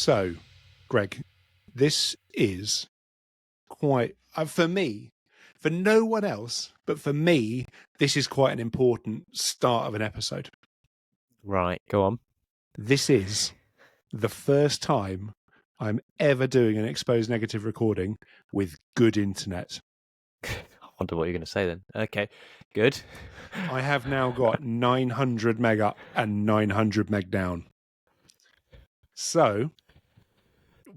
So, Greg, this is quite, for me, for no one else, but for me, this is quite an important start of an episode. Right, go on. This is the first time I'm ever doing an exposed negative recording with good internet. I wonder what you're going to say then. Okay, good. I have now got 900 meg up and 900 meg down. So,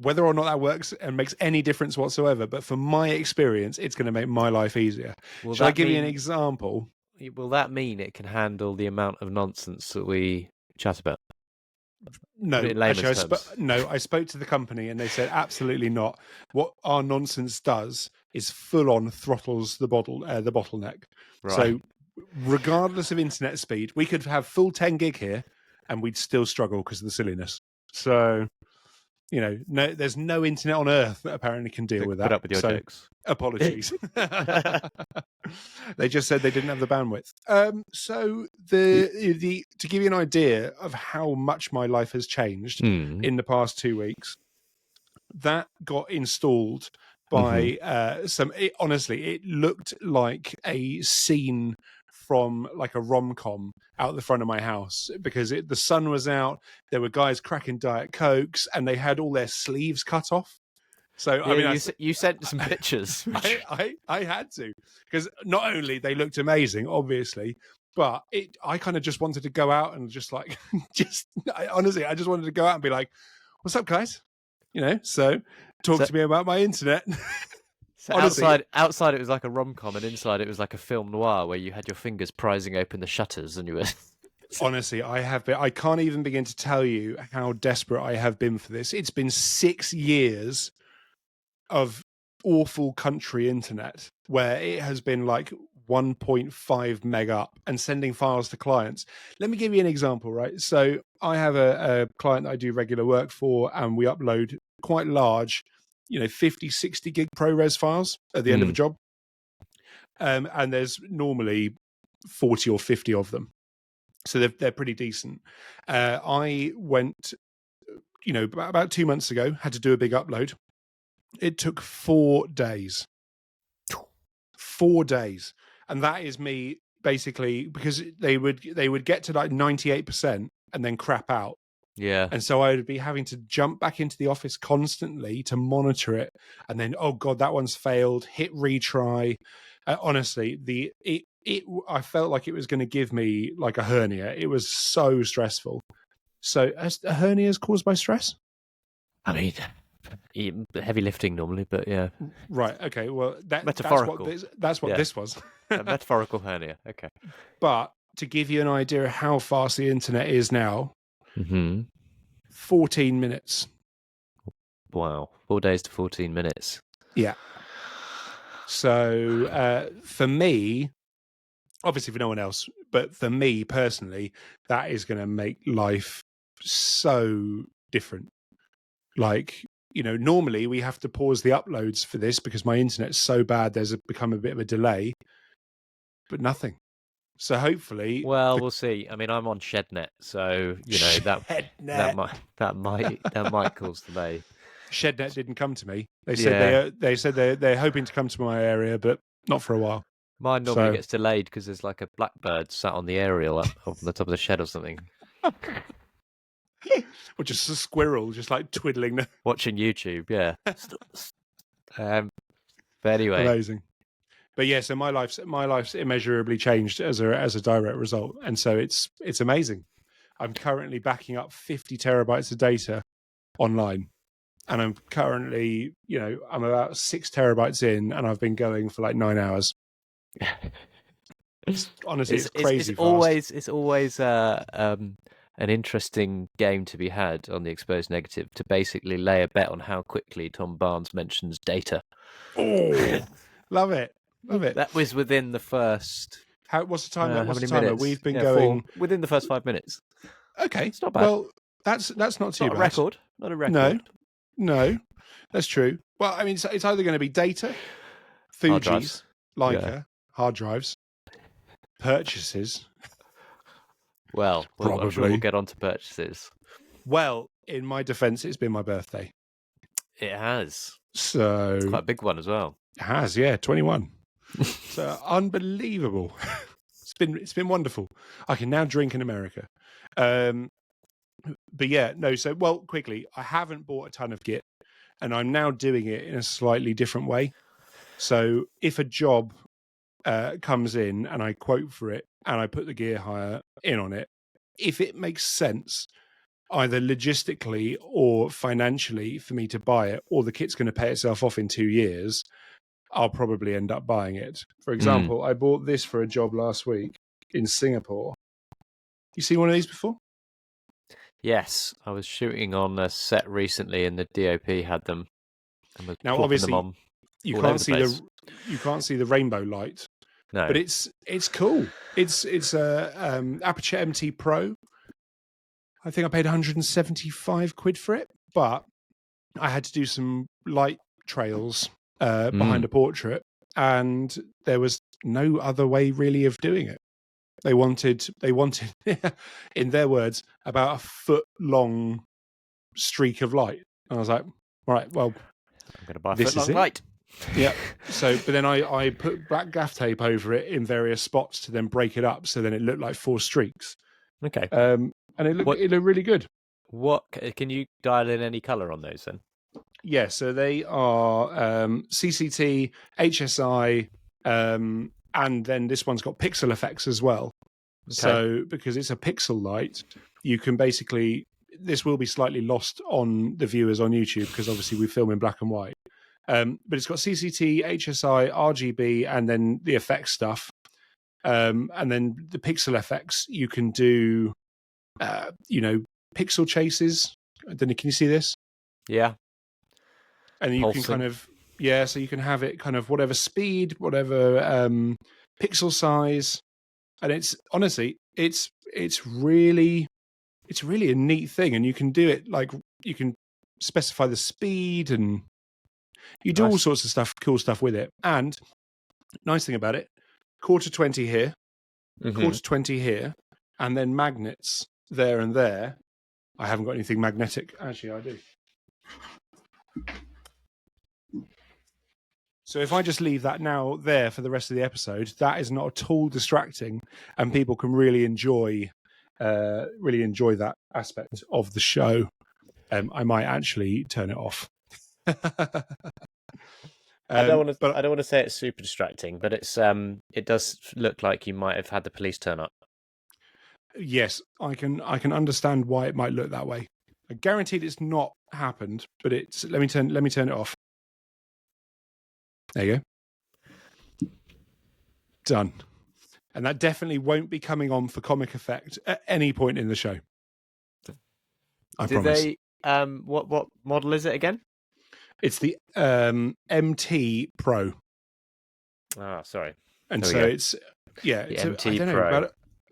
whether or not that works and makes any difference whatsoever, but for my experience, it's going to make my life easier. Shall I give you an example? Will that mean it can handle the amount of nonsense that we chat about? No, in layman's terms. I spoke to the company and they said absolutely not. What our nonsense does is full on throttles the bottleneck. Right. So regardless of internet speed, we could have full 10 gig here and we'd still struggle because of the silliness. So, no, there's no internet on earth that apparently can deal with that. Put up with your jokes. Apologies. They just said they didn't have the bandwidth. So to give you an idea of how much my life has changed in the past 2 weeks, that got installed by honestly, it looked like a scene from like a rom-com out the front of my house because the sun was out. There were guys cracking Diet Cokes and they had all their sleeves cut off. So yeah, you sent some pictures. I had to, because not only they looked amazing, obviously, but I kind of just wanted to go out and just like, honestly, I just wanted to go out and be like, "What's up, guys?" So talk to me about my internet. So outside it was like a rom-com, and inside it was like a film noir where you had your fingers prizing open the shutters, and you were. Honestly, I have been. I can't even begin to tell you how desperate I have been for this. It's been 6 years of awful country internet where it has been like 1.5 meg up and sending files to clients. Let me give you an example, right? So I have a client that I do regular work for, and we upload quite large, 50, 60 gig ProRes files at the end of a job. And there's normally 40 or 50 of them. So they're pretty decent. I went, about 2 months ago, had to do a big upload. It took 4 days. 4 days. And that is me basically, because they would get to like 98% and then crap out. Yeah. And so I would be having to jump back into the office constantly to monitor it. And then, oh God, that one's failed. Hit retry. Honestly, I felt like it was going to give me like a hernia. It was so stressful. So a hernia is caused by stress? I mean, heavy lifting normally, but yeah. Right. Okay. Well, metaphorical. That's what this was. A metaphorical hernia. Okay. But to give you an idea of how fast the internet is now, 14 minutes. Wow. 4 days to 14 minutes. Yeah. So for me, obviously for no one else, but for me personally, that is going to make life so different. Like, normally we have to pause the uploads for this because my internet's so bad there's become a bit of a delay, but nothing. So hopefully, we'll see. I mean, I'm on ShedNet, so that might cause delay. ShedNet didn't come to me. They said they're hoping to come to my area, but not for a while. Mine normally gets delayed because there's like a blackbird sat on the aerial up on the top of the shed or something. Or just a squirrel, just like twiddling. Watching YouTube, yeah. But anyway. Amazing. But yeah, so my life's immeasurably changed as a direct result. And so it's amazing. I'm currently backing up 50 terabytes of data online. And I'm currently, I'm about 6 terabytes in, and I've been going for like 9 hours. Honestly, it's crazy fast. It's always an interesting game to be had on the Exposed Negative, to basically lay a bet on how quickly Tom Barnes mentions data. Oh, love it. That was within the first... What's the timer? How many minutes? We've been going... within the first 5 minutes. Okay. It's not bad. Well, that's not too bad. Not a record. No, that's true. Well, I mean, it's either going to be data, Fuji's, Leica, hard drives, purchases. Well, I'm sure we'll get on to purchases. Well, in my defense, it's been my birthday. It has. So It's quite a big one as well. It has, yeah, 21. So unbelievable. It's been wonderful. I can now drink in America. But yeah, no, so well, quickly, I haven't bought a ton of Git, and I'm now doing it in a slightly different way. So if a job comes in and I quote for it and I put the gear hire in on it, if it makes sense, either logistically or financially for me to buy it, or the kit's going to pay itself off in 2 years, I'll probably end up buying it. For example, I bought this for a job last week in Singapore. You seen one of these before? Yes, I was shooting on a set recently, and the DOP had them. And was Now, plopping obviously, them on you all can't over the see place. you can't see the rainbow light, No, but it's cool. It's a Aperture MT Pro. I think I paid 175 quid for it, but I had to do some light trails behind a portrait, and there was no other way really of doing it. They wanted, in their words, about a foot long streak of light. And I was like, all right, well, I'm going to buy a this foot is long it. light. Yeah. So, but then I put black gaff tape over it in various spots to then break it up, so then it looked like 4 streaks. Okay. And it looked really good. What can you dial in any color on those then? Yeah. So they are CCT, HSI, and then this one's got pixel effects as well. Okay. So because it's a pixel light, you can basically, this will be slightly lost on the viewers on YouTube because obviously we film in black and white. But it's got CCT, HSI, RGB, and then the effects stuff. And then the pixel effects, you can do, pixel chases. I don't know, can you see this? Yeah. And you can kind of, so you can have it kind of whatever speed, whatever pixel size. And it's honestly, it's really a neat thing. And you can do it like, you can specify the speed and you do all sorts of stuff, cool stuff with it. And nice thing about it, quarter 20 here, quarter 20 here, and then magnets there and there. I haven't got anything magnetic. Actually, I do. So if I just leave that now there for the rest of the episode, that is not at all distracting, and people can really enjoy that aspect of the show. I might actually turn it off. I don't want to say it's super distracting, but it's it does look like you might have had the police turn up. Yes, I can understand why it might look that way. I guaranteed it's not happened, but it's let me turn it off. There you go. Done. And that definitely won't be coming on for comic effect at any point in the show. I promise. They what model is it again? It's the MT Pro. Ah, sorry. And so it's the MT Pro.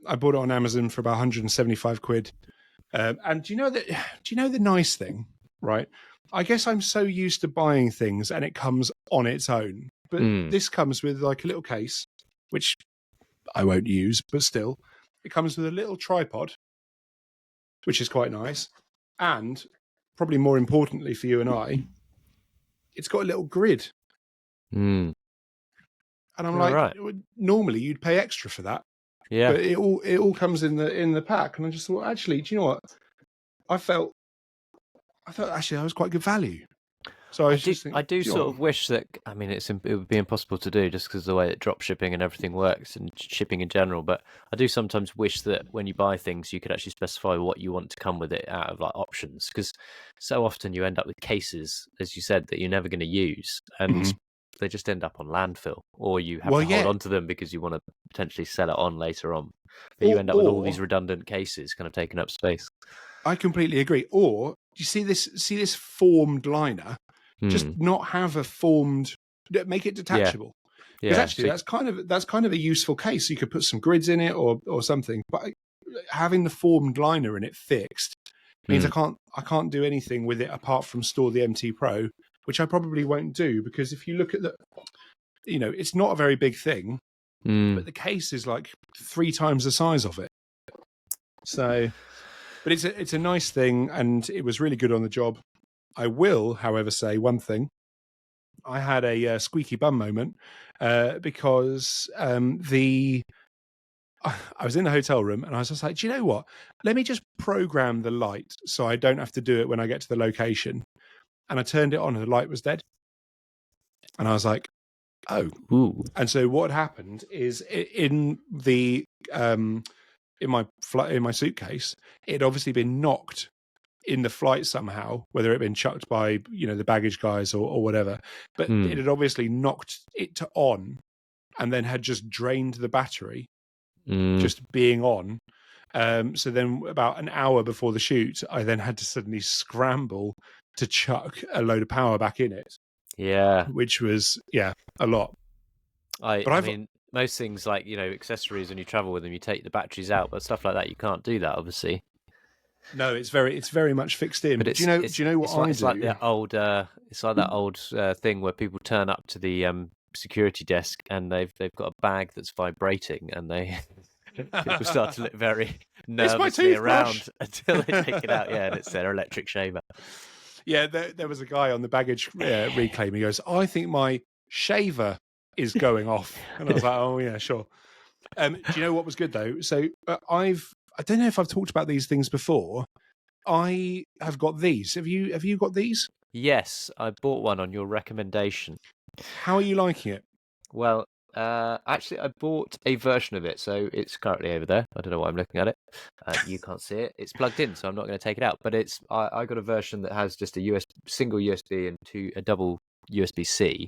I bought it on Amazon for about 175 quid. And do you know the nice thing, right? I guess I'm so used to buying things and it comes on its own. But this comes with like a little case, which I won't use, but still, it comes with a little tripod, which is quite nice. And probably more importantly for you and I, it's got a little grid. And I'm normally you'd pay extra for that. Yeah. But it all comes in the pack. And I just thought, actually, do you know what? I felt actually that was quite good value. So I do sort of wish that, I mean, it would be impossible to do just because of the way that drop shipping and everything works and shipping in general. But I do sometimes wish that when you buy things, you could actually specify what you want to come with it out of like options. Because so often you end up with cases, as you said, that you're never going to use. And they just end up on landfill, or you have to hold on to them because you want to potentially sell it on later on. But you end up with all these redundant cases kind of taking up space. I completely agree. Or do you see this formed liner? Just not have a formed, make it detachable. Because actually that's kind of a useful case. You could put some grids in it or something. But having the formed liner in it fixed means I can't do anything with it apart from store the MT Pro, which I probably won't do, because if you look at it's not a very big thing, but the case is like 3 times the size of it. So But it's a nice thing, and it was really good on the job. I will, however, say one thing. I had a squeaky bum moment because I was in the hotel room and I was just like, do you know what? Let me just program the light so I don't have to do it when I get to the location. And I turned it on and the light was dead. And I was like, oh. Ooh. And so what happened is in my suitcase, it had obviously been knocked in the flight somehow, whether it had been chucked by, the baggage guys or whatever. But it had obviously knocked it on and then had just drained the battery. Just being on. So then about an hour before the shoot, I then had to suddenly scramble to chuck a load of power back in it. Yeah. Which was, a lot. I mean, most things like, accessories, when you travel with them, you take the batteries out, but stuff like that, you can't do that, obviously. No, it's very much fixed in. But do you know what I do? It's like that old thing where people turn up to the security desk and they've got a bag that's vibrating, and people start to look very nervously around until they take it out. Yeah, and it's their electric shaver. Yeah, there was a guy on the baggage reclaim. He goes, I think my shaver is going off. And I was like, oh, yeah, sure. Do you know what was good, though? So I don't know if I've talked about these things before. I have got these. Have you got these? Yes, I bought one on your recommendation. How are you liking it? Well, actually, I bought a version of it, so it's currently over there. I don't know why I'm looking at it. You can't see it. It's plugged in, so I'm not going to take it out. But I got a version that has just a single USB and a double USB-C.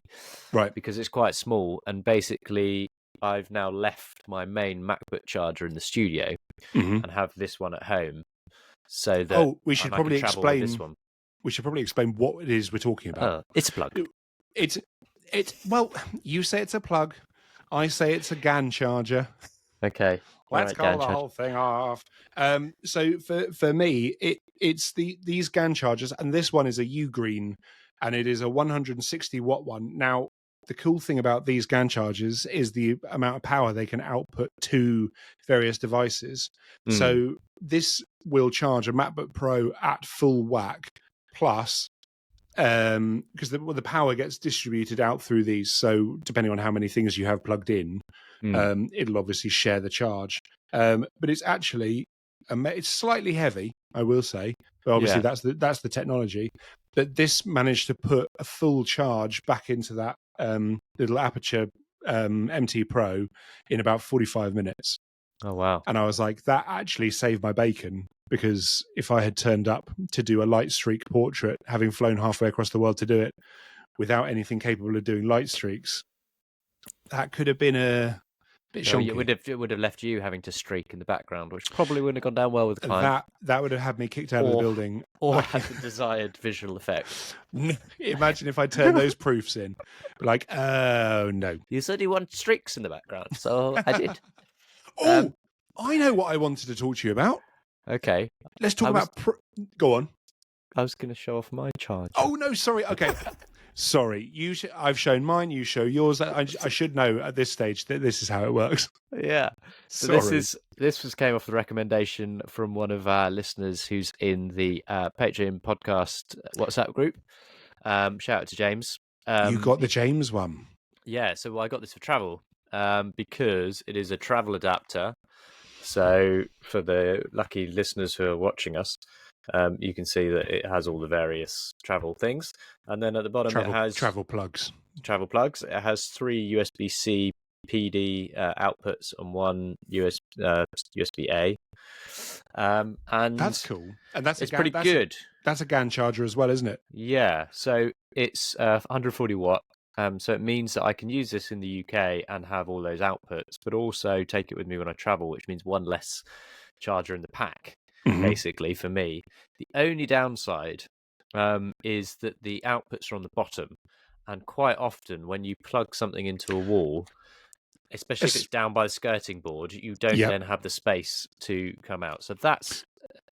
Right. Because it's quite small, and basically I've now left my main MacBook charger in the studio and have this one at home. So that we should probably explain this one. We should probably explain what it is we're talking about. It's a plug. It's well, you say it's a plug. I say it's a GAN charger. Okay. Let's call the whole thing off. So for me, it's these GAN chargers, and this one is a Ugreen, and it is a 160 watt one. Now, the cool thing about these GAN chargers is the amount of power they can output to various devices. So this will charge a MacBook Pro at full whack, plus because the power gets distributed out through these. So depending on how many things you have plugged in, it'll obviously share the charge. But it's actually it's slightly heavy, I will say. But obviously that's the technology. But this managed to put a full charge back into that little Aperture MT Pro in about 45 minutes. Oh, wow. And I was like, that actually saved my bacon, because if I had turned up to do a light streak portrait, having flown halfway across the world to do it without anything capable of doing light streaks, that could have been a bit shonky. It would have left you having to streak in the background, which probably wouldn't have gone down well with the client. That would have had me kicked out of the building. Or had the desired visual effect. Imagine if I turned those proofs in. Like, oh, no. You said you want streaks in the background, so I did. I know what I wanted to talk to you about. Okay. Let's talk about... Go on. I was going to show off my charger. Oh, no, sorry. Okay. Sorry. I've shown mine, you show yours. I should know at this stage that this is how it works. Yeah. So this came off the recommendation from one of our listeners who's in the Patreon podcast WhatsApp group. Shout out to James. You got the James one. Yeah, so I got this for travel because it is a travel adapter. So for the lucky listeners who are watching us, you can see that it has all the various travel things. And then at the bottom it has... Travel plugs. Travel plugs. It has 3 USB-C PD outputs and 1 USB-A. And that's cool. And it's pretty good. That's a GAN charger as well, isn't it? Yeah. So it's 140 watt. So it means that I can use this in the UK and have all those outputs, but also take it with me when I travel, which means one less charger in the pack, basically, for me. The only downside is that the outputs are on the bottom. And quite often, when you plug something into a wall, especially if it's down by the skirting board, you don't then have the space to come out. So that's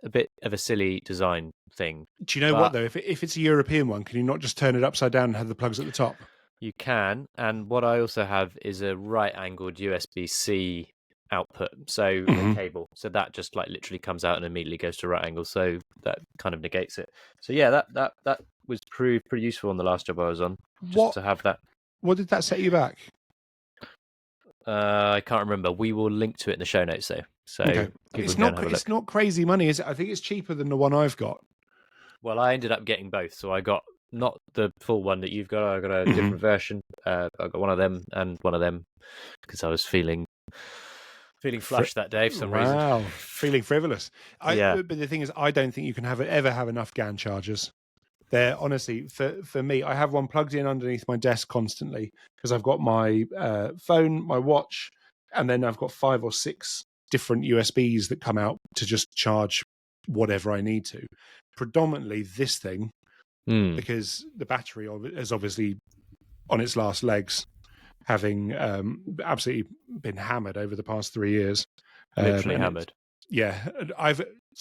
a bit of a silly design thing. Do you know what, though? If it's a European one, can you not just turn it upside down and have the plugs at the top? You can, and what I also have is a right-angled USB-C output, so a cable, so that just like literally comes out and immediately goes to right angle, so that kind of negates it. So yeah, that was pretty useful on the last job I was on, just to have that. What did that set you back? I can't remember. We will link to it in the show notes, though, so Okay. people It's can go and not have a look. it's not crazy money, is it? I think it's cheaper than the one I've got. Well, I ended up getting both, so I got not the full one that you've got. I got a different version. I got one of them and one of them because I was feeling flush that day for some reason. Wow, feeling frivolous. Yeah. But the thing is, I don't think you can ever have enough GAN chargers. They're honestly, for me, I have one plugged in underneath my desk constantly because I've got my phone, my watch, and then I've got 5 or 6 different USBs that come out to just charge whatever I need to. Predominantly this thing, because the battery is obviously on its last legs, having absolutely been hammered over the past 3 years. Literally hammered. Yeah,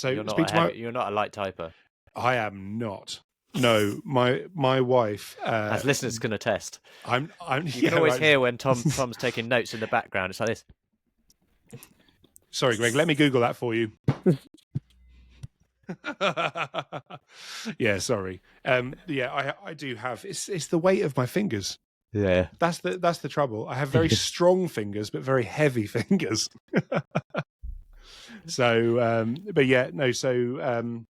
You're not a light typer. I am not. No, my wife, as listeners can attest. You can always hear when Tom's taking notes in the background. It's like this. Sorry, Greg. Let me Google that for you. Yeah, sorry. I do have. It's the weight of my fingers. Yeah, that's the trouble. I have very strong fingers, but very heavy fingers. So, but yeah, no. So,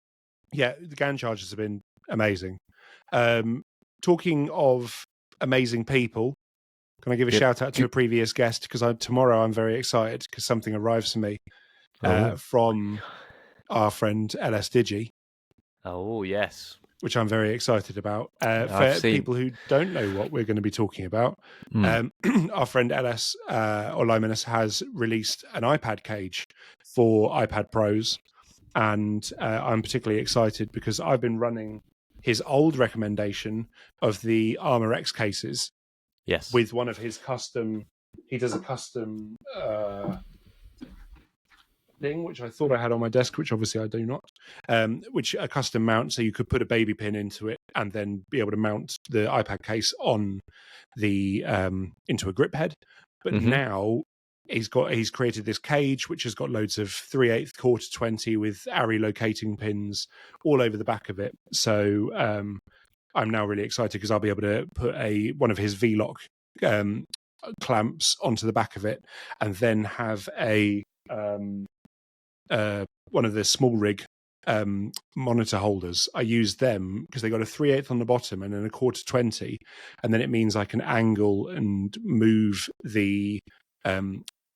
yeah, the GAN chargers have been amazing. Talking of amazing people, can I give a shout out to a previous guest? Because tomorrow I'm very excited because something arrives for me from our friend LS Digi. Oh, yes. Which I'm very excited about. For people who don't know what we're going to be talking about, our friend LS or Limanus has released an iPad cage for iPad Pros. And I'm particularly excited because I've been running his old recommendation of the Armor X cases. Yes. With one of his custom, he does a custom thing, which I thought I had on my desk, which obviously I do not, which a custom mount. So you could put a baby pin into it and then be able to mount the iPad case on the into a grip head. But now he's created this cage which has got loads of 3/8 quarter 20 with ARRI locating pins all over the back of it. So I'm now really excited because I'll be able to put one of his V-lock clamps onto the back of it, and then have a one of the small rig monitor holders. I use them because they got a 3/8 on the bottom and then a quarter 20, and then it means I can angle and move the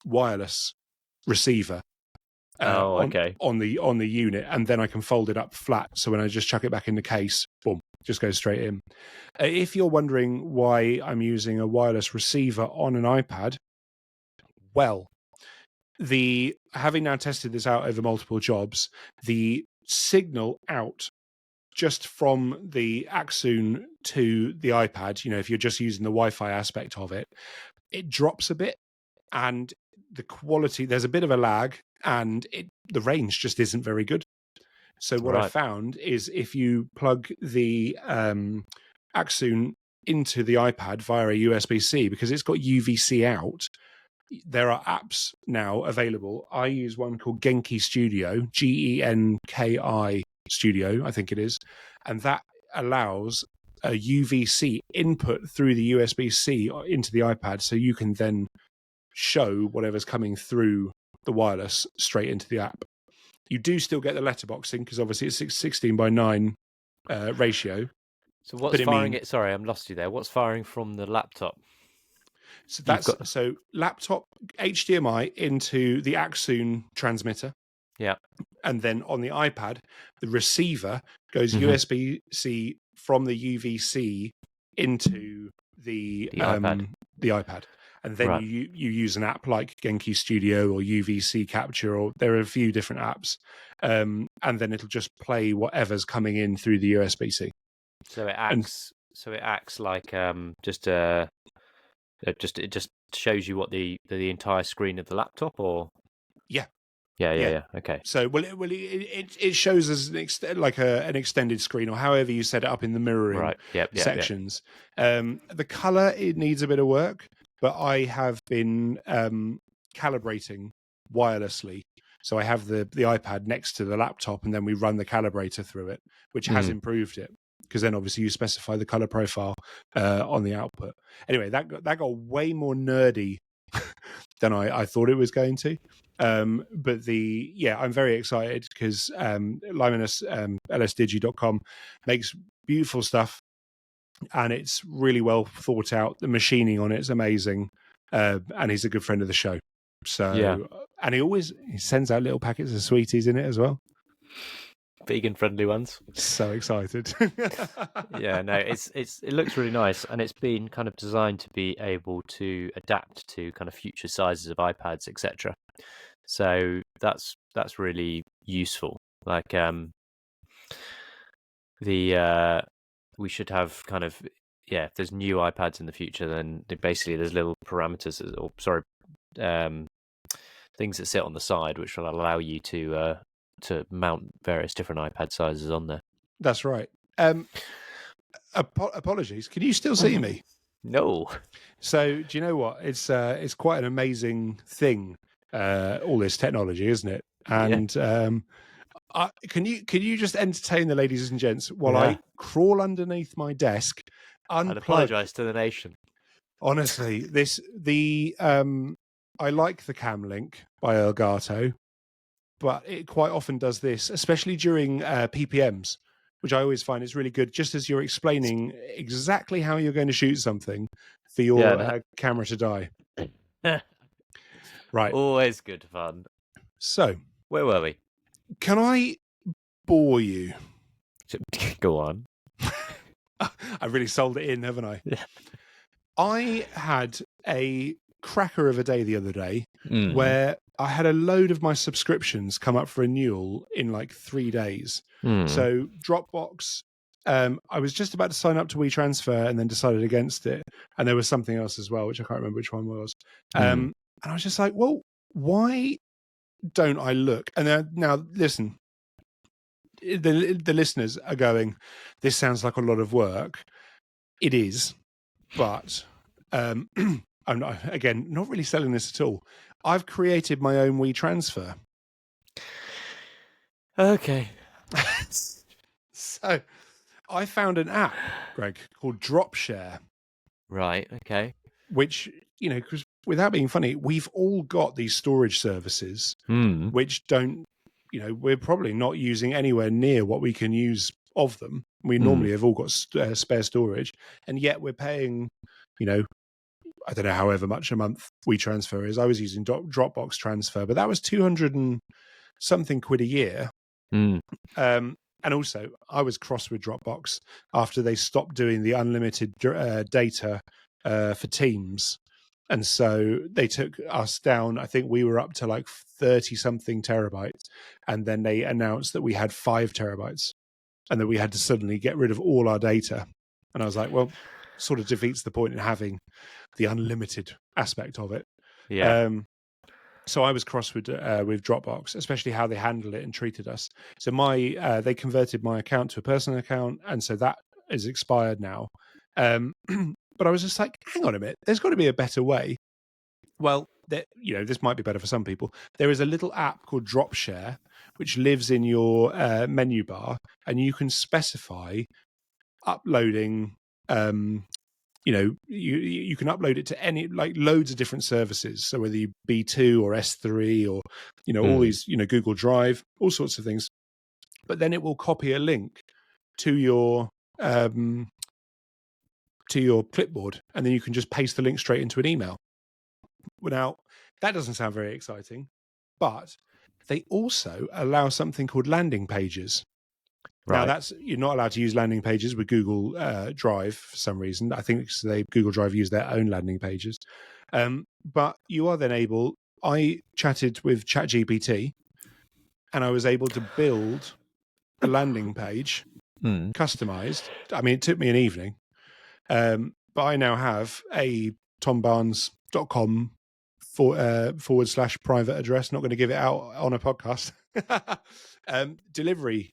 wireless receiver on the unit, and then I can fold it up flat, so when I just chuck it back in the case, boom, just goes straight in. If you're wondering why I'm using a wireless receiver on an iPad, well, having now tested this out over multiple jobs, the signal out just from the Axoon to the iPad, if you're just using the Wi-Fi aspect of it, it drops a bit, and the quality, there's a bit of a lag, and the range just isn't very good. So what I found is if you plug the Axoon into the iPad via a USB-C, because it's got UVC out, there are apps now available. I use one called Genki Studio, Genki Studio, I think it is, and that allows a UVC input through the USB-C into the iPad, so you can then show whatever's coming through the wireless straight into the app. You do still get the letterboxing because obviously it's 16:9 ratio. So what's firing it? Sorry, I'm lost you there. What's firing from the laptop? So laptop HDMI into the Axoon transmitter. Yeah. And then on the iPad, the receiver goes USB-C from the UVC into the iPad. And then you use an app like Genki Studio or UVC Capture, or there are a few different apps. And then it'll just play whatever's coming in through the USB-C. So it acts like it just shows you what the entire screen of the laptop, or yeah. Okay. So it shows as an extended screen, or however you set it up in the mirroring sections. The color, it needs a bit of work, but I have been calibrating wirelessly. So I have the iPad next to the laptop, and then we run the calibrator through it, which has improved it. Because then obviously you specify the color profile on the output. Anyway, that got way more nerdy than I thought it was going to. But I'm very excited because Limonus, lsdigi.com makes beautiful stuff, and it's really well thought out. The machining on it is amazing, and he's a good friend of the show. So, and he sends out little packets of sweeties in it as well. Vegan friendly ones. So excited. Yeah, no, it looks really nice, and it's been kind of designed to be able to adapt to kind of future sizes of iPads, etc. So that's really useful. Like we should have kind of if there's new iPads in the future, then basically there's little parameters things that sit on the side which will allow you to mount various different iPad sizes on there. That's right. Apologies. Can you still see me? No. So do you know what? It's quite an amazing thing. All this technology, isn't it? And can you just entertain the ladies and gents while I crawl underneath my desk? I'd apologise to the nation. Honestly, I like the Cam Link by Elgato, but it quite often does this, especially during PPMs, which I always find is really good, just as you're explaining exactly how you're going to shoot something for your camera to die. Right. Always good fun. So, where were we? Can I bore you? Go on. I really sold it in, haven't I? Yeah. I had a cracker of a day the other day where I had a load of my subscriptions come up for renewal in like 3 days. So Dropbox, I was just about to sign up to WeTransfer and then decided against it. And there was something else as well, which I can't remember which one was. And I was just like, well, why don't I look? And now listen, the listeners are going, this sounds like a lot of work. It is, but I'm not really selling this at all. I've created my own WeTransfer. Okay. So I found an app, Greg, called Dropshare. Right, okay. Which, because without being funny, we've all got these storage services which don't, we're probably not using anywhere near what we can use of them. We normally have all got spare storage, and yet we're paying, I don't know, however much a month WeTransfer is. I was using Dropbox Transfer, but that was 200 and something quid a year. And also, I was cross with Dropbox after they stopped doing the unlimited data for Teams. And so they took us down. I think we were up to like 30 something terabytes. And then they announced that we had 5 terabytes and that we had to suddenly get rid of all our data. And I was like, well, sort of defeats the point in having the unlimited aspect of it. Yeah. So I was cross with Dropbox, especially how they handled it and treated us. So they converted my account to a personal account, and so that is expired now. But I was just like, hang on a minute, there's got to be a better way. Well, this might be better for some people. There is a little app called Dropshare, which lives in your menu bar, and you can specify uploading. You can upload it to any, like, loads of different services. So whether you B2 or S3 or, all these, Google Drive, all sorts of things. But then it will copy a link to your clipboard, and then you can just paste the link straight into an email. Well, now, that doesn't sound very exciting, but they also allow something called landing pages. Right. Now, you're not allowed to use landing pages with Google Drive for some reason. I think Google Drive use their own landing pages. But you are then able, I chatted with ChatGPT, and I was able to build a landing page, customized. I mean, it took me an evening. But I now have a tombarnes.com /private address. Not going to give it out on a podcast. delivery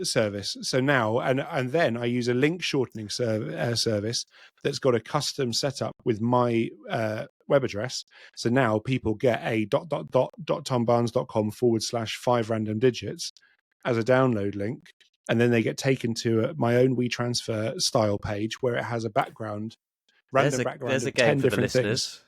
service. So now, and then I use a link shortening service that's got a custom setup with my web address. So now people get a .tombarnes.com/5 random digits as a download link, and then they get taken to my own WeTransfer style page where it has a background, random background There's a of game 10 for the different things. listeners.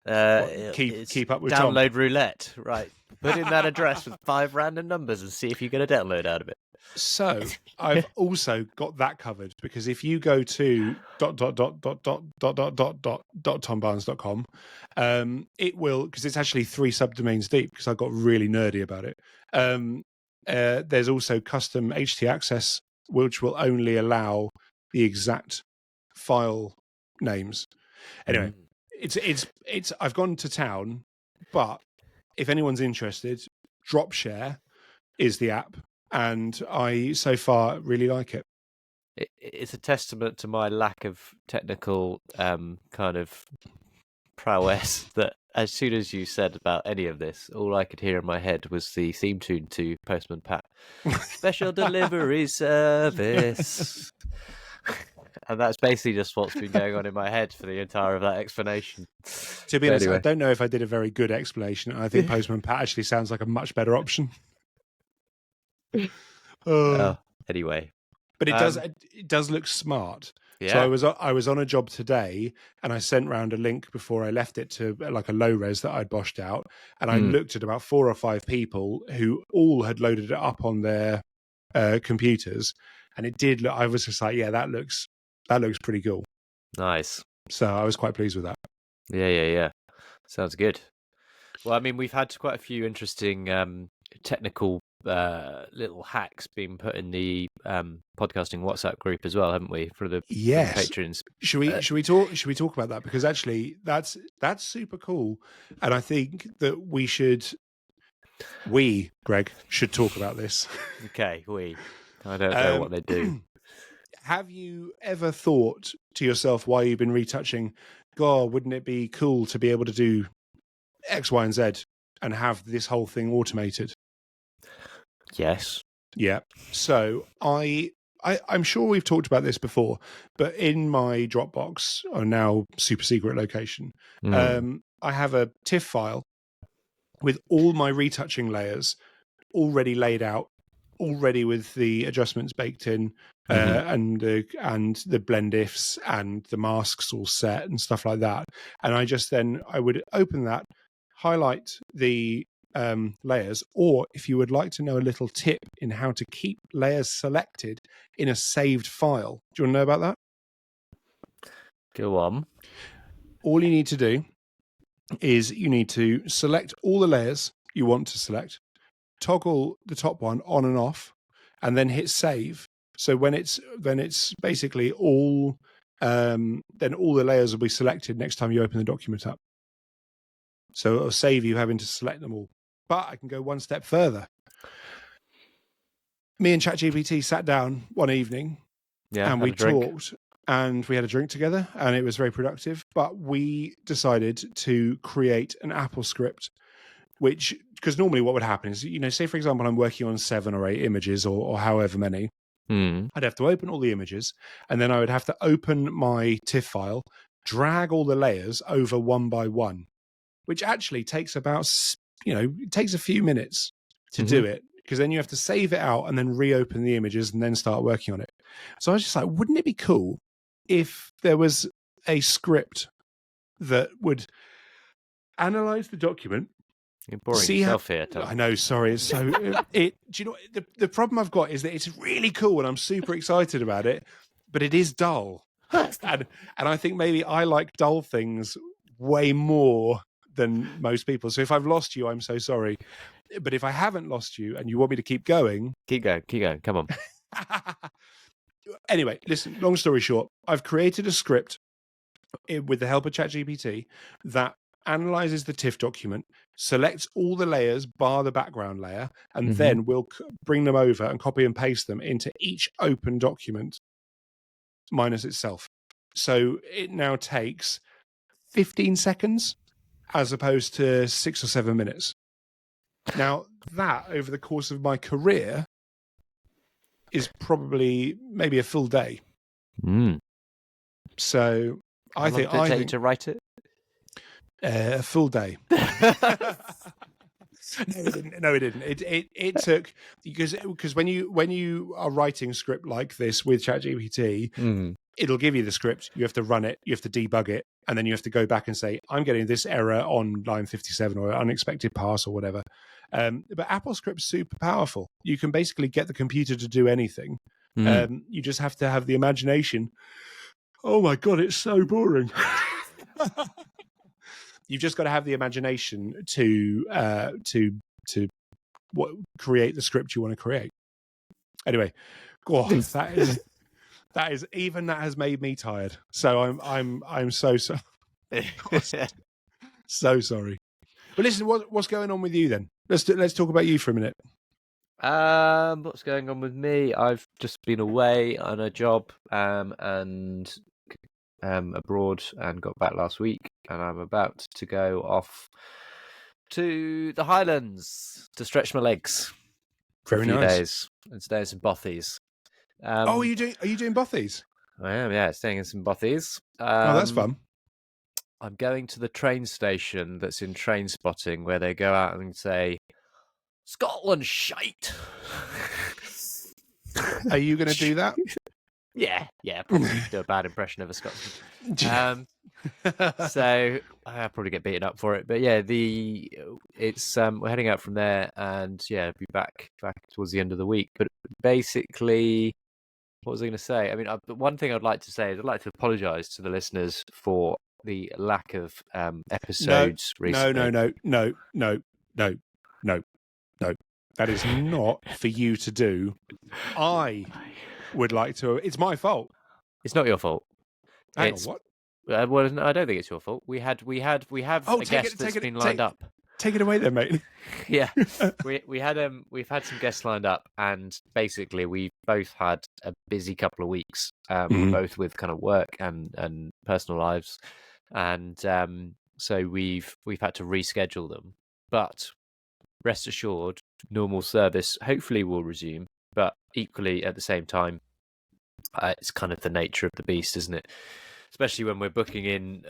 It's Keep up with Tom. download roulette, right? Put in that address with 5 random numbers and see if you get a download out of it. So I've also got that covered, because if you go to .tombarnes.com, it will, because it's actually 3 subdomains deep, because I got really nerdy about it. There's also custom HT access, which will only allow the exact file names. Anyway, it's I've gone to town, but if anyone's interested, Dropshare is the app, and I so far really like it. It's a testament to my lack of technical kind of prowess that as soon as you said about any of this, all I could hear in my head was the theme tune to Postman Pat. Special delivery service. And that's basically just what's been going on in my head for the entire of that explanation. To be honest, anyway. I don't know if I did a very good explanation. I think Postman Pat actually sounds like a much better option. Anyway, but it does look smart. Yeah. So I was on a job today, and I sent round a link before I left it to like a low res that I'd boshed out, and I looked at about 4 or 5 people who all had loaded it up on their computers, and it did look. I was just like, yeah, that looks pretty cool. Nice. So I was quite pleased with that. Yeah. Sounds good. Well, I mean, we've had quite a few interesting technical little hacks being put in the podcasting WhatsApp group as well, haven't we? For the patrons. Should we talk about that? Because actually, that's super cool, and I think that Greg should talk about this. Okay, I don't know what they do. Have you ever thought to yourself while you've been retouching, God, wouldn't it be cool to be able to do X, Y, and Z and have this whole thing automated? Yes. Yeah. So I'm sure we've talked about this before, but in my Dropbox, or now super secret location, I have a TIFF file with all my retouching layers already laid out, already with the adjustments baked in, and the blend ifs and the masks all set and stuff like that. And I would open that, highlight the layers, or if you would like to know a little tip in how to keep layers selected in a saved file, do you want to know about that? Go on. All you need to do is you need to select all the layers you want to select, toggle the top one on and off, and then hit save. So when it's basically all then all the layers will be selected next time you open the document up. So it'll save you having to select them all. But I can go one step further. Me and ChatGPT sat down one evening, and we talked, and we had a drink together, and it was very productive. But we decided to create an Apple script, which, because normally what would happen is, say for example, I'm working on 7 or 8 images or however many. I'd have to open all the images, and then I would have to open my TIFF file, drag all the layers over one by one, which actually takes about, it takes a few minutes to do it, because then you have to save it out and then reopen the images and then start working on it. So I was just like, wouldn't it be cool if there was a script that would analyze the document? You're boring yourself here, Tom. I know, sorry. So do you know the problem I've got is that it's really cool and I'm super excited about it, but it is dull. and I think maybe I like dull things way more than most people. So if I've lost you, I'm so sorry. But if I haven't lost you and you want me to keep going, keep going. Come on. Anyway, listen, long story short, I've created a script with the help of ChatGPT that analyzes the TIFF document, selects all the layers bar the background layer, and then we'll bring them over and copy and paste them into each open document minus itself. So it now takes 15 seconds as opposed to 6 or 7 minutes. Now, that over the course of my career is probably maybe a full day. So How long did it take you to write it? A full day. No, it didn't. It took, because when you are writing a script like this with ChatGPT, it'll give you the script. You have to run it. You have to debug it, and then you have to go back and say, "I'm getting this error on line 57 or unexpected pass or whatever." But Apple Script's super powerful. You can basically get the computer to do anything. You just have to have the imagination. Oh my god, it's so boring. You've just got to have the imagination to create the script you want to create. Anyway, that has made me tired. So I'm so so sorry. But listen, what's going on with you then? Let's talk about you for a minute. What's going on with me? I've just been away on a job and abroad and got back last week, and I'm about to go off to the Highlands to stretch my legs for a few days and stay in some bothies. Are you doing bothies? I am, yeah, staying in some bothies. That's fun. I'm going to the train station that's in Train Spotting, where they go out and say, "Scotland's shite." Are you going to do that? Yeah, probably do a bad impression of a Scotsman. So I'll probably get beaten up for it. But yeah, we're heading out from there, and yeah, be back towards the end of the week. But basically, what was I going to say? I mean, the one thing I'd like to say is I'd like to apologise to the listeners for the lack of episodes recently. No. That is not for you to do. I would like to. It's my fault. It's not your fault. Hang on, what? Well, no, I don't think it's your fault. We have a guest that's been lined up. Take it away then, mate. Yeah, we've had some guests lined up, and basically we both had a busy couple of weeks, both with kind of work and personal lives, and so we've had to reschedule them. But rest assured, normal service hopefully will resume. But equally, at the same time, it's kind of the nature of the beast, isn't it? Especially when we're booking in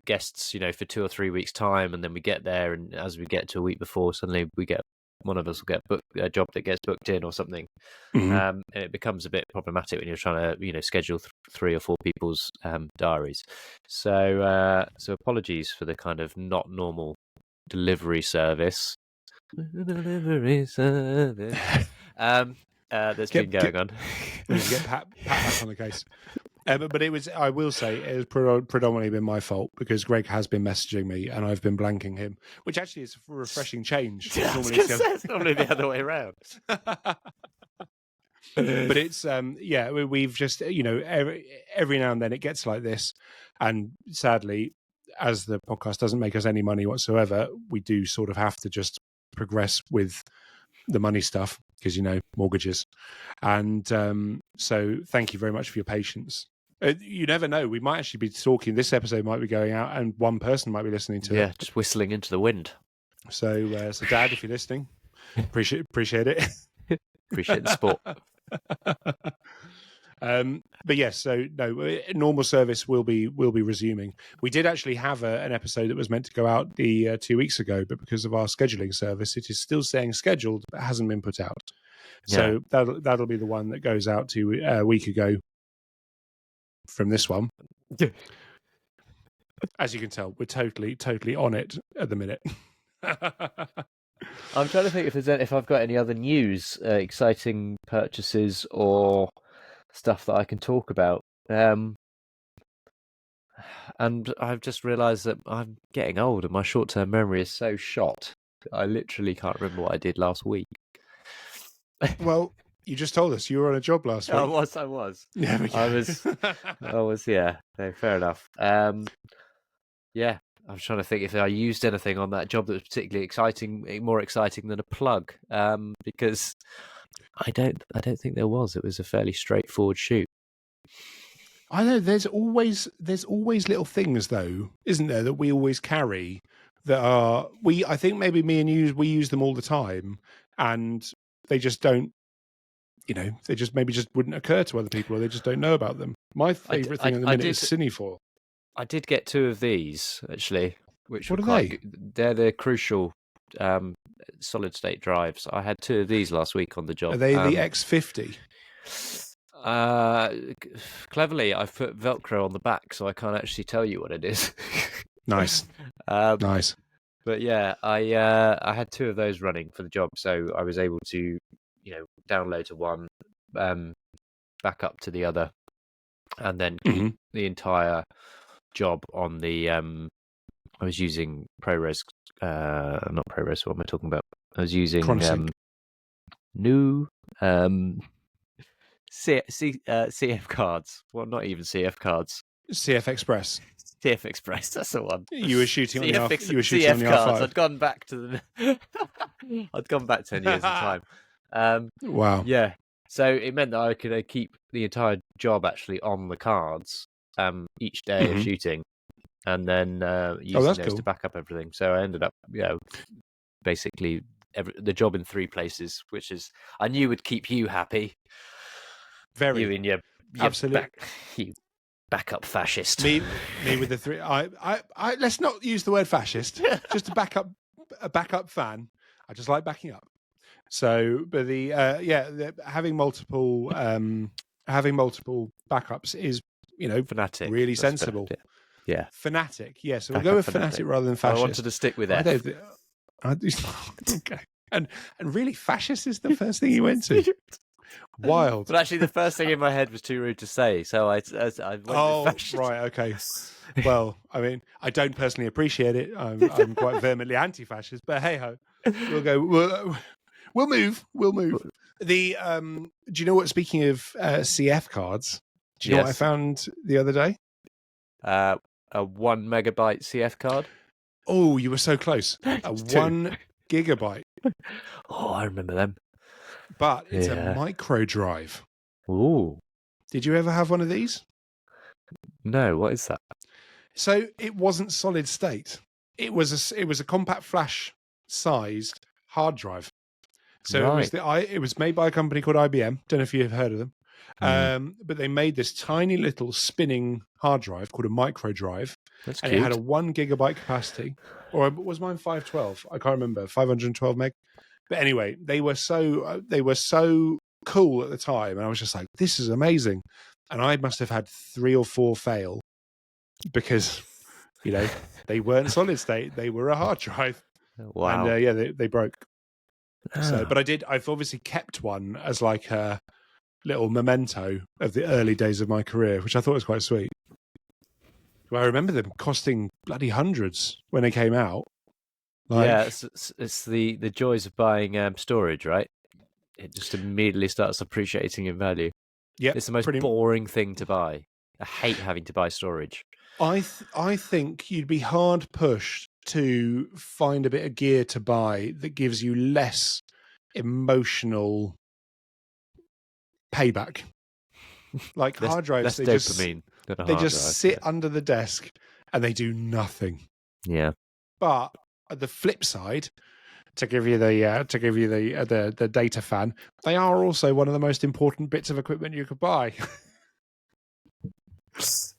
guests, for 2 or 3 weeks' time, and then we get there, and as we get to a week before, suddenly one of us will get booked a job that gets booked in or something, and it becomes a bit problematic when you're trying to, schedule 3 or 4 people's diaries. So apologies for the kind of not normal delivery service. That's been going on. Get Pat back on the case. But it was, I will say, it has predominantly been my fault, because Greg has been messaging me and I've been blanking him, which actually is a refreshing change. It's normally the other way around. But it's we've just, every now and then it gets like this, and sadly, as the podcast doesn't make us any money whatsoever, we do sort of have to just progress with the money stuff, because mortgages. And so thank you very much for your patience. You never know, we might actually be talking, this episode might be going out and one person might be listening to it. Just whistling into the wind. So Dad, if you're listening, appreciate it. Appreciate the sport. But yes, so no, normal service will be resuming. We did actually have an episode that was meant to go out 2 weeks ago, but because of our scheduling service, it is still saying scheduled, but hasn't been put out. So that'll be the one that goes out to a week ago from this one. As you can tell, we're totally on it at the minute. I'm trying to think if I've got any other news, exciting purchases or stuff that I can talk about. And I've just realised that I'm getting old and my short-term memory is so shot. I literally can't remember what I did last week. Well, you just told us you were on a job last week. I was. Yeah, I was. Yeah. No, fair enough. Yeah. I'm trying to think if I used anything on that job that was particularly exciting, more exciting than a plug. Because I don't think there was. It was a fairly straightforward shoot. I know there's always little things though, isn't there, that we always carry that are I think maybe me and you, we use them all the time, and they just don't, they just maybe just wouldn't occur to other people, or they just don't know about them. My favorite thing at the minute is Cinefoil. I did get 2 of these actually, which What were are quite they? good. They're the crucial solid state drives. I had 2 of these last week on the job. Are they the X50? Cleverly, I've put Velcro on the back, so I can't actually tell you what it is. Nice. Nice. But yeah, I had 2 of those running for the job, so I was able to, download to one, back up to the other, and then keep the entire job on the. I was using ProRes, not ProRes. What am I talking about? I was using new CF cards. Well, not even CF cards. CF Express. CF Express. That's the one. You were shooting on the R. You were shooting CF on the cards. R5. I'd gone back to the. I'd gone back 10 years in time. Wow. Yeah. So it meant that I could keep the entire job actually on the cards each day of shooting, and then using those to back up everything. So I ended up, basically the job in 3 places, which is I knew would keep you happy. Very. You and your absolutely. You backup fascist. Me with the 3. I let's not use the word fascist. Just a backup fan. I just like backing up. So, but having multiple backups is, fanatic, really sensible. Yeah, fanatic. Yeah, so we'll go with fanatic rather than fascist. I wanted to stick with F. Okay, and really, fascist is the first thing you went to. Wild. But actually, the first thing in my head was too rude to say, so I went with fascist. Right, okay. Well, I mean, I don't personally appreciate it. I'm quite vehemently anti-fascist, but hey ho, we'll go. We'll move. The do you know what? Speaking of CF cards, do you know what I found the other day? A 1 megabyte CF card. Oh, you were so close. A 1 gigabyte. Oh, I remember them. But it's a micro drive. Ooh. Did you ever have one of these? No. What is that? So it wasn't solid state. It was a compact flash sized hard drive. So it was made by a company called IBM. Don't know if you've heard of them. But they made this tiny little spinning hard drive called a micro drive. That's and cute. It had a 1 gigabyte capacity. Or was mine 512? I can't remember. 512 meg. But anyway, they were so cool at the time, and I was just like, this is amazing. And I must have had 3 or 4 fail because they weren't solid state. They were a hard drive. Wow. And they broke. So, but I've obviously kept one as like a little memento of the early days of my career, which I thought was quite sweet. Well, I remember them costing bloody hundreds when they came out. It's the joys of buying storage, right? It just immediately starts appreciating in value. Yeah, it's the most boring thing to buy. I hate having to buy storage. I think you'd be hard pushed to find a bit of gear to buy that gives you less emotional payback. Like hard drives, they just sit under the desk and they do nothing. Yeah. But at the flip side, to give you the data fan, they are also one of the most important bits of equipment you could buy.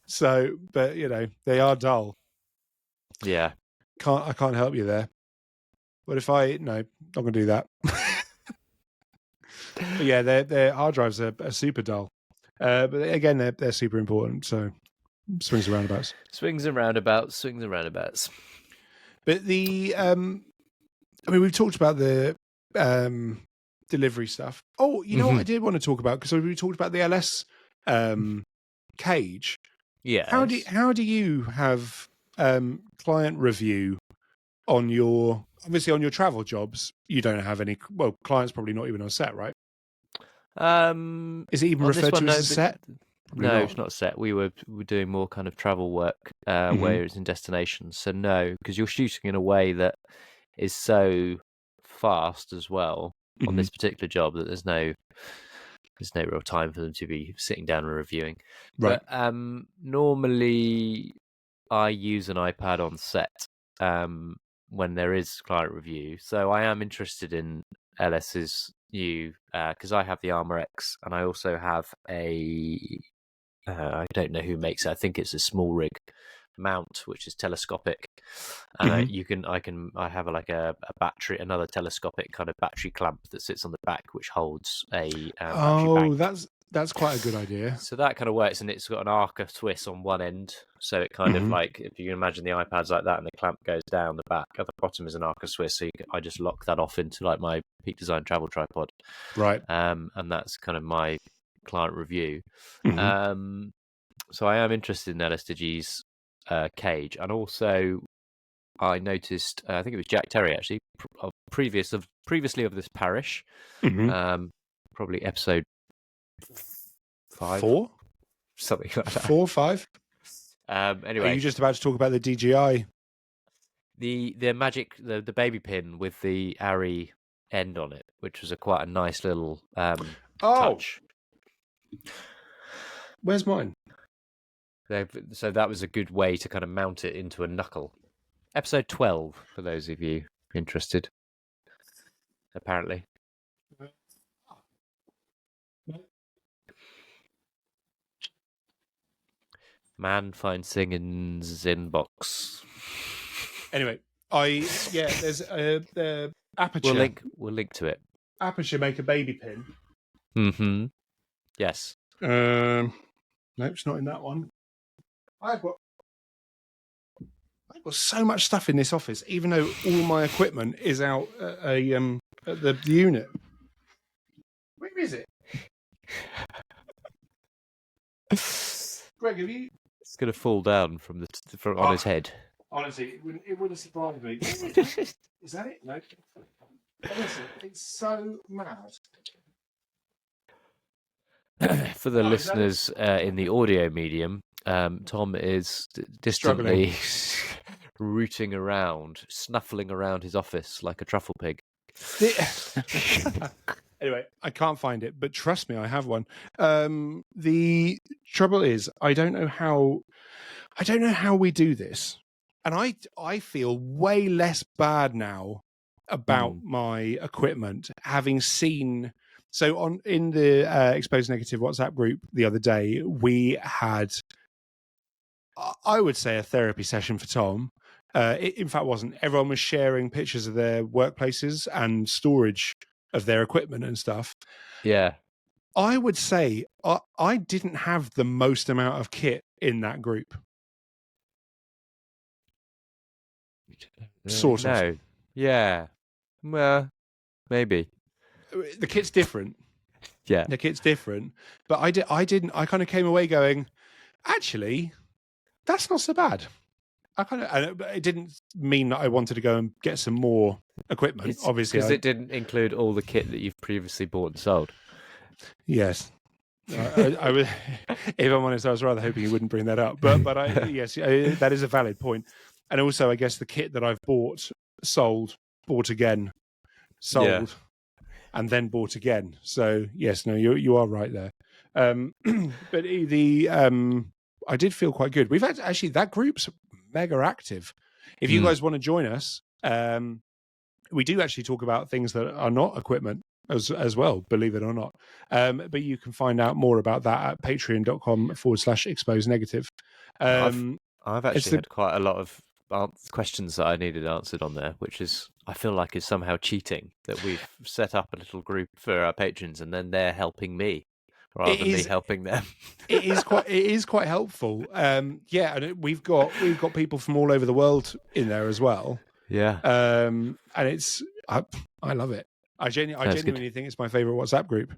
So, but they are dull. Yeah. I can't help you there. But if not gonna do that. But yeah, their hard drives are super dull. But again, they're super important. So swings and roundabouts. Swings and roundabouts. But we've talked about the delivery stuff. Oh, you know what I did want to talk about, because we talked about the LS cage. Yeah. How do you have client review on your travel jobs? You don't have any. Well, clients probably not even on set, right? Is it even referred to as a set? No, it's not set. We were doing more kind of travel work where it's in destinations. So no, because you're shooting in a way that is so fast as well on this particular job that there's no real time for them to be sitting down and reviewing. Right. But normally I use an iPad on set. when there is client review. So I am interested in LS's new, because I have the Armor X, and I also have I don't know who makes it. I think it's a small rig mount which is telescopic, and I have a battery, another telescopic kind of battery clamp that sits on the back, which holds a battery bank. That's quite a good idea. So that kind of works, and it's got an Arca Swiss on one end, so it kind of like, if you can imagine the iPads like that, and the clamp goes down the back. At the bottom is an Arca Swiss, so I just lock that off into like my Peak Design travel tripod, right? And that's kind of my client review. So I am interested in LSTG's cage, and also I noticed, I think it was Jack Terry actually, previously of this parish, probably episode 4, something like that. 4, 5. Anyway, are you just about to talk about the DJI? The magic, the baby pin with the ARRI end on it, which was quite a nice little touch. Where's mine? So that was a good way to kind of mount it into a knuckle. Episode 12, for those of you interested, apparently. Man finds Singin's inbox. Anyway, there's the Aperture. We'll link to it. Aperture make a baby pin. Yes. No, it's not in that one. I've got so much stuff in this office, even though all my equipment is out at the unit. Where is it? Greg, have you? It's going to fall down from on his head. Honestly, it wouldn't surprise me. Is that it? No. Honestly, it's so mad. For the listeners in the audio medium, Tom is distantly rooting around, snuffling around his office like a truffle pig. Anyway, I can't find it, but trust me, I have one. The trouble is, I don't know how we do this, and I feel way less bad now about my equipment, having seen. So in the Exposed Negative WhatsApp group the other day, we had, I would say, a therapy session for Tom. It, in fact, wasn't. Everyone was sharing pictures of their workplaces and storage of their equipment and stuff. Yeah. I would say I didn't have the most amount of kit in that group. Sort of. No. Yeah. Well, maybe. The kit's different. Yeah. The kit's different. But I kind of came away going, actually, that's not so bad. It didn't mean that I wanted to go and get some more equipment, obviously. Because it didn't include all the kit that you've previously bought and sold. Yes. I was, if I'm honest, I was rather hoping you wouldn't bring that up. But yes, that is a valid point. And also, I guess the kit that I've bought, sold, bought again, sold, and then bought again. So yes, no, you are right there. But I did feel quite good. We've had actually that group's mega active. If you guys want to join us, we do actually talk about things that are not equipment as well, believe it or not. But you can find out more about that at patreon.com/exposed negative. I've actually had quite a lot of questions that I needed answered on there, which is, I feel like, is somehow cheating that we've set up a little group for our patrons and then they're helping me rather than me helping them. It is quite helpful. And we've got people from all over the world in there as well. Yeah. And it's I love it. I genuinely think it's my favorite WhatsApp group.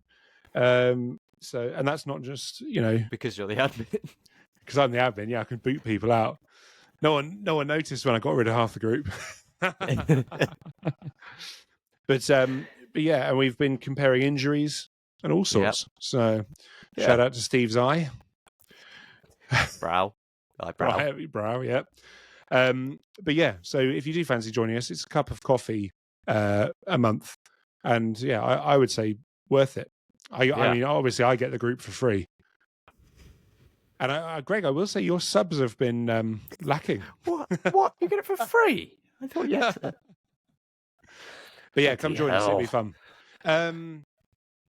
And that's not just, because you're the admin. Because I'm the admin, I can boot people out. No one noticed when I got rid of half the group. But yeah, and we've been comparing injuries and all sorts. Yep. So shout out to Steve's eye. Brow. Brow, yeah. But yeah, so if you do fancy joining us, it's a cup of coffee a month. And yeah, I would say worth it. I mean, obviously I get the group for free. And Greg, I will say your subs have been lacking. What? You get it for free? I thought you had to. But yeah, come join us. It'll be fun.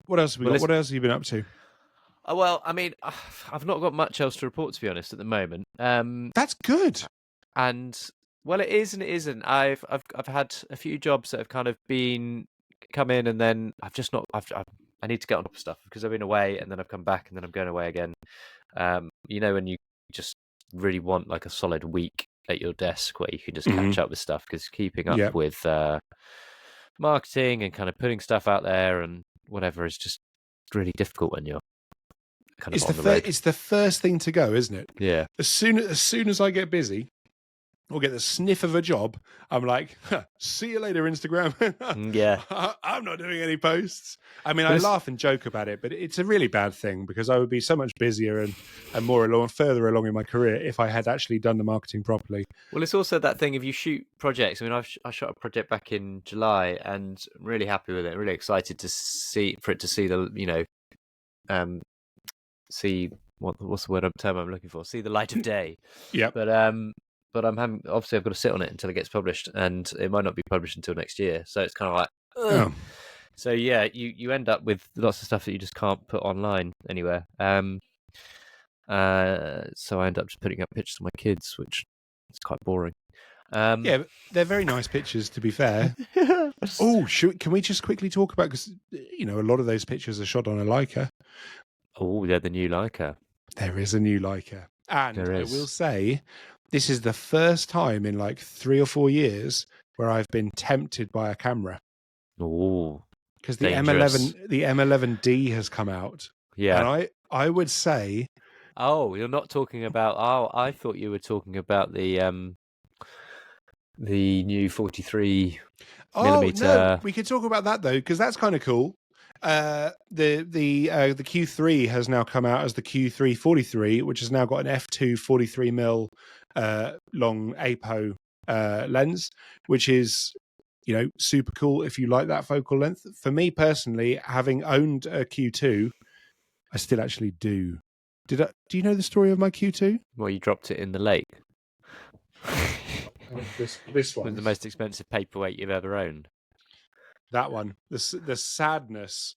What else have we got? What else have you been up to? Well, I mean, I've not got much else to report, to be honest, at the moment. That's good. And well, it is and it isn't. I've had a few jobs that have kind of come in, and then I've just not. I need to get on top of stuff because I've been away, and then I've come back, and then I'm going away again. You know, when you just really want like a solid week at your desk where you can just catch up with stuff, because keeping up with marketing and kind of putting stuff out there and whatever is just really difficult when you're kind of on the road. It's the first thing to go, isn't it? Yeah. As soon as I get busy or get the sniff of a job, I'm like, see you later, Instagram. Yeah. I'm not doing any posts. I mean, I laugh and joke about it, but it's a really bad thing because I would be so much busier and further along in my career if I had actually done the marketing properly. Well, it's also that thing if you shoot projects. I mean, I shot a project back in July and I'm really happy with it. Really excited to see the, see what's the term I'm looking for? See the light of day. Yeah. But obviously I've got to sit on it until it gets published, and it might not be published until next year. So it's kind of like, ugh. So yeah, you end up with lots of stuff that you just can't put online anywhere. So I end up just putting up pictures of my kids, which is quite boring. Yeah, they're very nice pictures, to be fair. Can we just quickly talk about, because a lot of those pictures are shot on a Leica. Oh, they're the new Leica. There is a new Leica, and I will say, this is the first time in like 3 or 4 years where I've been tempted by a camera. Oh, because the M11D has come out. Yeah, and I would say. Oh, you're not talking about. Oh, I thought you were talking about the new 43 millimeter. No, we could talk about that though, because that's kind of cool. The Q3 has now come out as the Q3 43, which has now got an f2 43mm long APO lens, which is super cool if you like that focal length. For me personally, having owned a Q2, I still actually do. Do you know the story of my Q2? Well, you dropped it in the lake. This one was the most expensive paperweight you've ever owned. That one, the sadness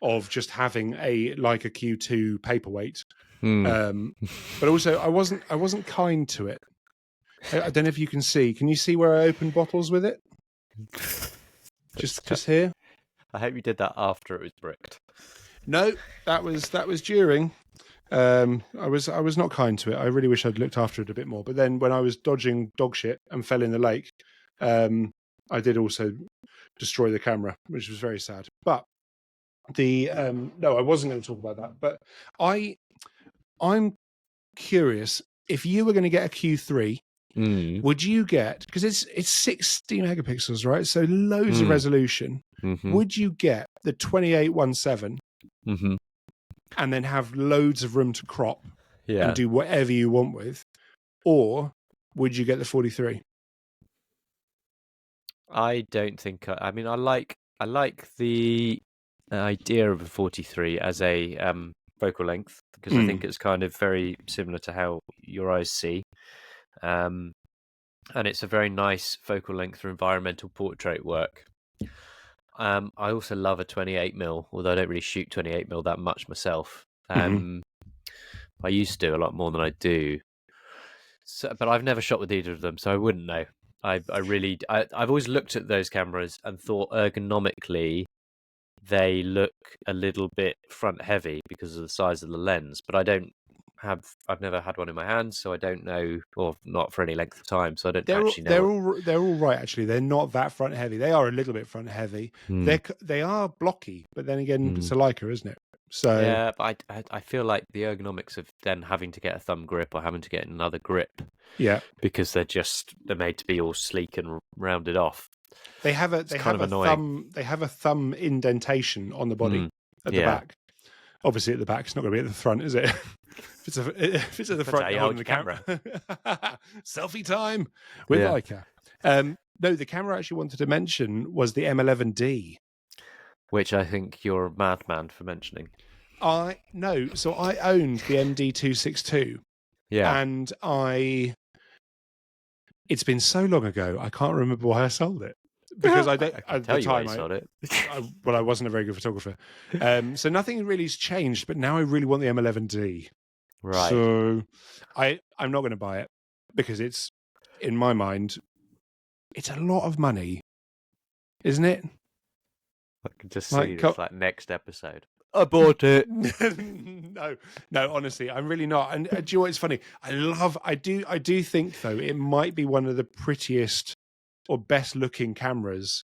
of just having a Q2 paperweight, but also I wasn't kind to it. I don't know if you can see. Can you see where I opened bottles with it? Just here. I hope you did that after it was bricked. No, that was during. I was not kind to it. I really wish I'd looked after it a bit more. But then when I was dodging dog shit and fell in the lake, I did also destroy the camera, which was very sad. But no, I wasn't going to talk about that. But I'm curious, if you were going to get a Q3, would you get, because it's 60 megapixels, right? So loads of resolution. Would you get the 2817 and then have loads of room to crop and do whatever you want with, or would you get the 43? I don't think. I mean, I like the idea of a 43 as a focal length, because I think it's kind of very similar to how your eyes see, and it's a very nice focal length for environmental portrait work. I also love a 28mm, although I don't really shoot 28mm that much myself. I used to do a lot more than I do. So, but I've never shot with either of them, so I wouldn't know. I've always looked at those cameras and thought ergonomically they look a little bit front heavy because of the size of the lens, but I've never had one in my hands, so I don't know, or not for any length of time, so I don't actually know. They're all right, actually. They're not that front heavy. They are a little bit front heavy. They are blocky, but then again, it's a Leica, isn't it? So yeah, but I feel like the ergonomics of then having to get a thumb grip or having to get another grip, because they're made to be all sleek and rounded off. They have a thumb indentation on the body at the back. Obviously, at the back, it's not going to be at the front, is it? if it's at the front, you're holding the camera. Selfie time with Leica. No, the camera I actually wanted to mention was the M11D, which I think you're a madman for mentioning. So I owned the MD262. Yeah, and I it's been so long ago, I can't remember why I sold it. Because I don't, can at tell the you why time, you sold it. I wasn't a very good photographer. So nothing really has changed, but now I really want the M11D. Right. So I'm not going to buy it because it's, in my mind, it's a lot of money, isn't it? I can just see Like, this like next episode. I bought it. no, honestly, I'm really not. And do you know what? It's funny. I do think though it might be one of the prettiest or best looking cameras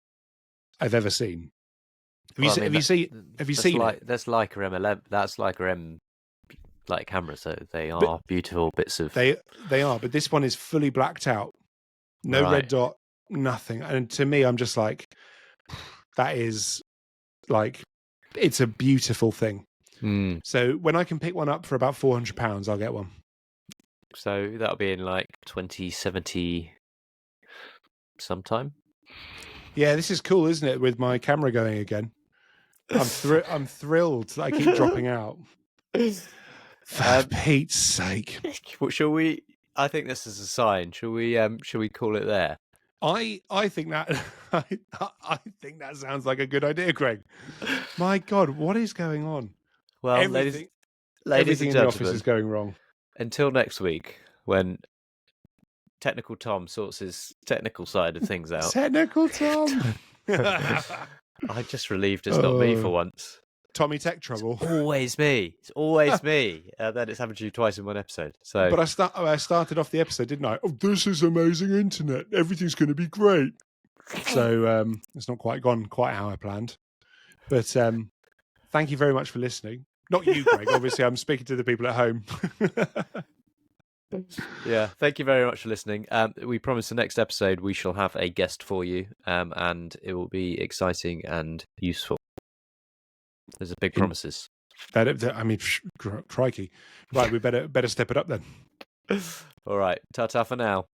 I've ever seen. Have you seen it? That's Leica M11. That's Leica M like camera. So they are beautiful bits of. They are, but this one is fully blacked out, no red dot, nothing. And to me, I'm just like, that is like, it's a beautiful thing. Mm. So when I can pick one up for about £400, I'll get one. So that'll be in like 2070 sometime. Yeah, this is cool, isn't it? With my camera going again, I'm thrilled that I keep dropping out. For Pete's sake! Shall we? I think this is a sign. Shall we call it there? I think that I think that sounds like a good idea, Greg. My God, what is going on? Well, everything ladies in the office is going wrong. Until next week, when Technical Tom sorts his technical side of things out. Technical Tom. I'm just relieved it's not me for once. Tommy Tech Trouble. It's always me. It's always me. Then it's happened to you twice in one episode. So, but I started off the episode, didn't I? Oh, this is amazing internet. Everything's going to be great. So it's not quite gone quite how I planned. But thank you very much for listening. Not you, Greg. Obviously, I'm speaking to the people at home. Yeah, thank you very much for listening. We promise the next episode we shall have a guest for you, and it will be exciting and useful. There's a big promises. I mean, crikey. Right, we better step it up then. All right, ta-ta for now.